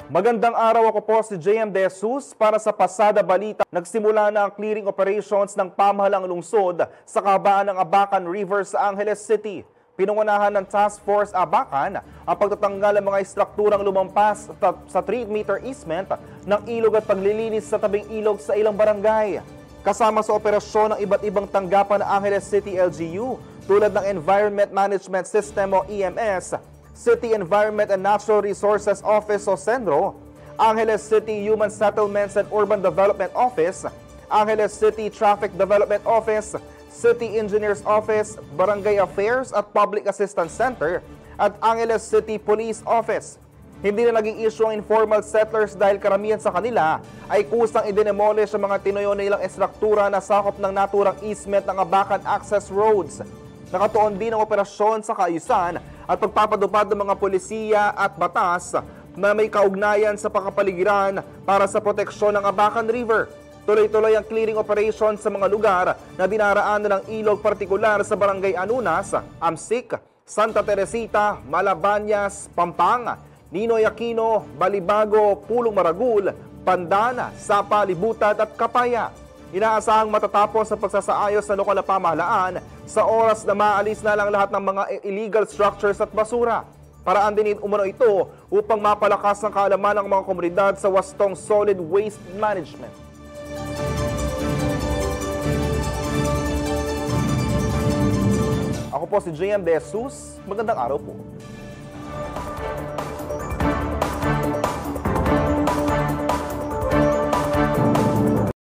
Magandang araw, ako po si JM De Jesus para sa Pasada Balita. Nagsimula na ang clearing operations ng pamahalang lungsod sa kabaan ng Abacan River sa Angeles City. Pinungunahan ng Task Force Abacan ang pagtatanggal ng mga istrukturang lumampas sa 3-meter easement ng ilog at paglilinis sa tabing ilog sa ilang barangay. Kasama sa operasyon ng iba't ibang tanggapan ng Angeles City LGU tulad ng Environment Management System o EMS, City Environment and Natural Resources Office o CENRO, Angeles City Human Settlements and Urban Development Office, Angeles City Traffic Development Office, City Engineers Office, Barangay Affairs at Public Assistance Center, at Angeles City Police Office. Hindi na naging issue ang informal settlers dahil karamihan sa kanila ay kusang i-demolish ang mga tinuyo nilang estruktura na sakop ng naturang easement ng Abacan Access Roads. Nakatuon din ang operasyon sa kaayusan at pagpapadupad ng mga polisiya at batas na may kaugnayan sa pangkapaligiran para sa proteksyon ng Abacan River. Tuloy-tuloy ang clearing operation sa mga lugar na dinaraanan ng ilog, partikular sa Barangay Anunas, Amsik, Santa Teresita, Malabanyas, Pampanga, Ninoy Aquino, Balibago, Pulong Maragul, Pandan, Sapa, Libutan at Kapaya. Inaasahang matatapos ang pagsasaayos sa lokal na pamahalaan sa oras na maalis na lang lahat ng mga illegal structures at basura. Paraan din umano ito upang mapalakas ang kaalaman ng mga komunidad sa wastong solid waste management. Ako po si JM De Jesus. Magandang araw po.